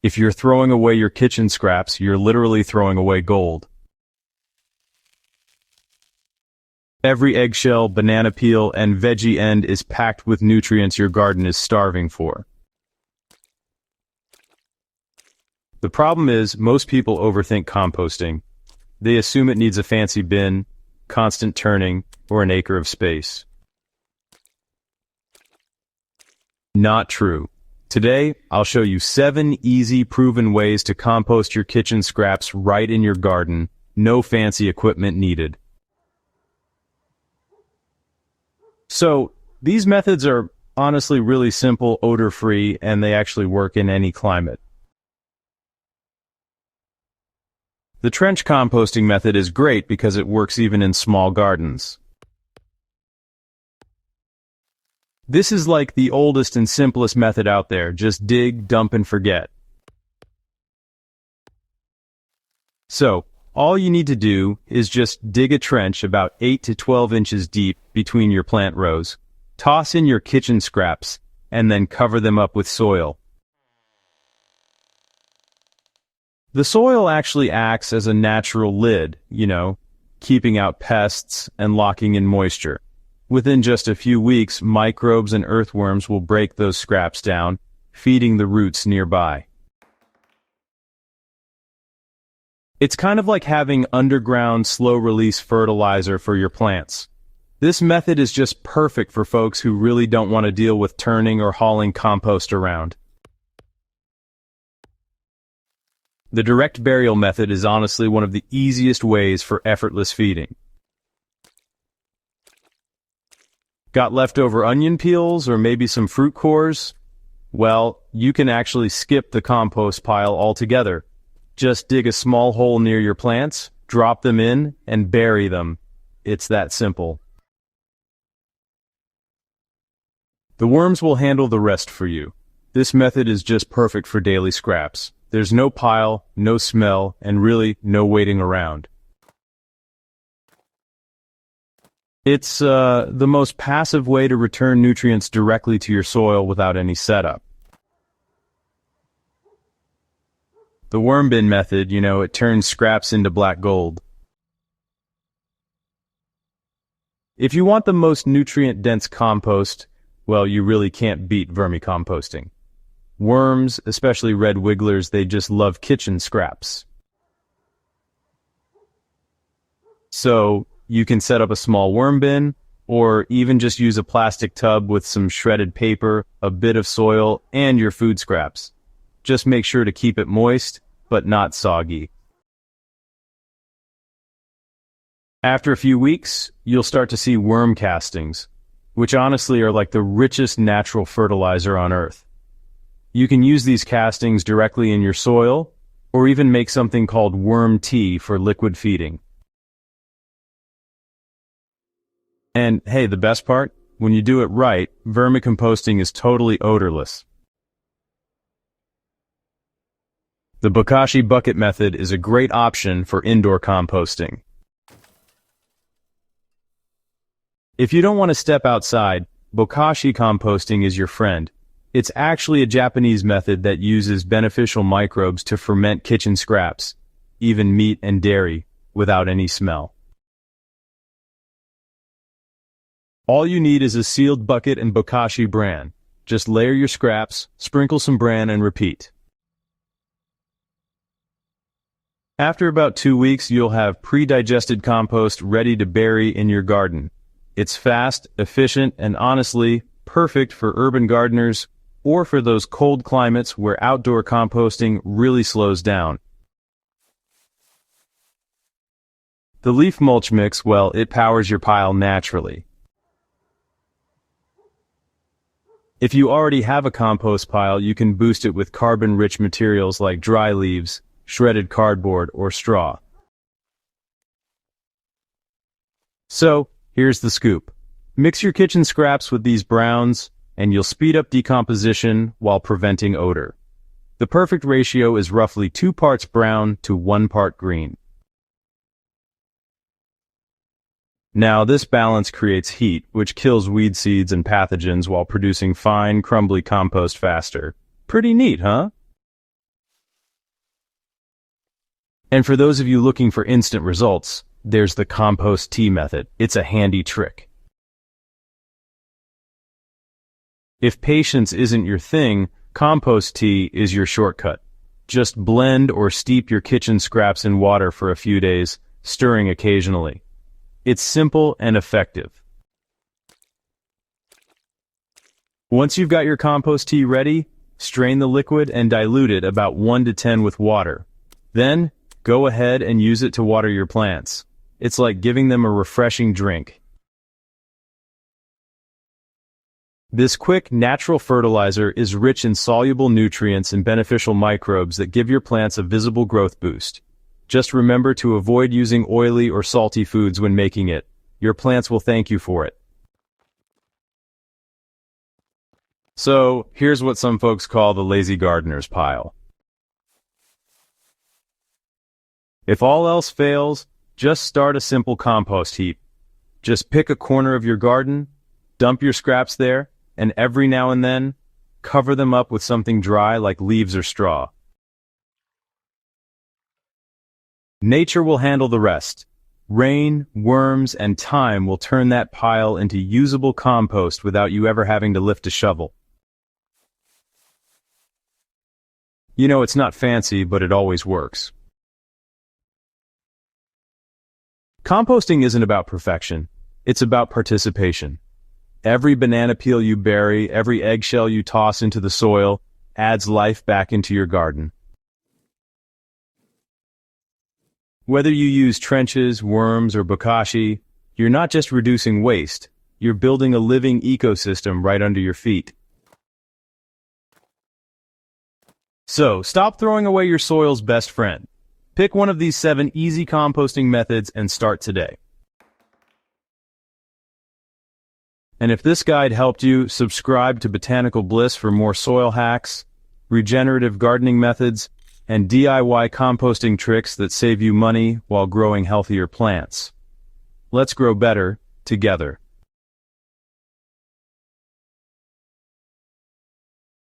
If you're throwing away your kitchen scraps, you're literally throwing away gold. Every eggshell, banana peel, and veggie end is packed with nutrients your garden is starving for. The problem is, most people overthink composting. They assume it needs a fancy bin, constant turning, or an acre of space. Not true. Today, I'll show you 7 easy, proven ways to compost your kitchen scraps right in your garden. No fancy equipment needed. So, these methods are honestly really simple, odor-free, and they actually work in any climate. The trench composting method is great because it works even in small gardens. This is like the oldest and simplest method out there. Just dig, dump, and forget. So, all you need to do is just dig a trench about 8 to 12 inches deep between your plant rows, toss in your kitchen scraps, and then cover them up with soil. The soil actually acts as a natural lid, keeping out pests and locking in moisture. Within just a few weeks, microbes and earthworms will break those scraps down, feeding the roots nearby. It's kind of like having underground, slow-release fertilizer for your plants. This method is just perfect for folks who really don't want to deal with turning or hauling compost around. The direct burial method is honestly one of the easiest ways for effortless feeding. Got leftover onion peels or maybe some fruit cores? Well, you can actually skip the compost pile altogether. Just dig a small hole near your plants, drop them in, and bury them. It's that simple. The worms will handle the rest for you. This method is just perfect for daily scraps. There's no pile, no smell, and really no waiting around. It's the most passive way to return nutrients directly to your soil without any setup. The worm bin method, it turns scraps into black gold. If you want the most nutrient-dense compost, well, you really can't beat vermicomposting. Worms, especially red wigglers, they just love kitchen scraps. So, you can set up a small worm bin, or even just use a plastic tub with some shredded paper, a bit of soil, and your food scraps. Just make sure to keep it moist, but not soggy. After a few weeks, you'll start to see worm castings, which honestly are like the richest natural fertilizer on Earth. You can use these castings directly in your soil, or even make something called worm tea for liquid feeding. And hey, the best part? When you do it right, vermicomposting is totally odorless. The Bokashi bucket method is a great option for indoor composting. If you don't want to step outside, Bokashi composting is your friend. It's actually a Japanese method that uses beneficial microbes to ferment kitchen scraps, even meat and dairy, without any smell. All you need is a sealed bucket and Bokashi bran. Just layer your scraps, sprinkle some bran, and repeat. After about 2 weeks, you'll have pre-digested compost ready to bury in your garden. It's fast, efficient, and honestly, perfect for urban gardeners or for those cold climates where outdoor composting really slows down. The leaf mulch mix, well, it powers your pile naturally. If you already have a compost pile, you can boost it with carbon-rich materials like dry leaves, shredded cardboard, or straw. So, here's the scoop. Mix your kitchen scraps with these browns, and you'll speed up decomposition while preventing odor. The perfect ratio is roughly 2 parts brown to 1 part green. Now, this balance creates heat, which kills weed seeds and pathogens while producing fine, crumbly compost faster. Pretty neat, huh? And for those of you looking for instant results, there's the compost tea method. It's a handy trick. If patience isn't your thing, compost tea is your shortcut. Just blend or steep your kitchen scraps in water for a few days, stirring occasionally. It's simple and effective. Once you've got your compost tea ready, strain the liquid and dilute it about 1 to 10 with water. Then, go ahead and use it to water your plants. It's like giving them a refreshing drink. This quick, natural fertilizer is rich in soluble nutrients and beneficial microbes that give your plants a visible growth boost. Just remember to avoid using oily or salty foods when making it. Your plants will thank you for it. So, here's what some folks call the lazy gardener's pile. If all else fails, just start a simple compost heap. Just pick a corner of your garden, dump your scraps there, and every now and then, cover them up with something dry like leaves or straw. Nature will handle the rest. Rain, worms, and time will turn that pile into usable compost without you ever having to lift a shovel. You know, it's not fancy, but it always works. Composting isn't about perfection. It's about participation. Every banana peel you bury, every eggshell you toss into the soil, adds life back into your garden. Whether you use trenches, worms, or Bokashi, you're not just reducing waste, you're building a living ecosystem right under your feet. So, stop throwing away your soil's best friend. Pick one of these 7 easy composting methods and start today. And if this guide helped you, subscribe to Botanical Bliss for more soil hacks, regenerative gardening methods, and DIY composting tricks that save you money while growing healthier plants. Let's grow better together.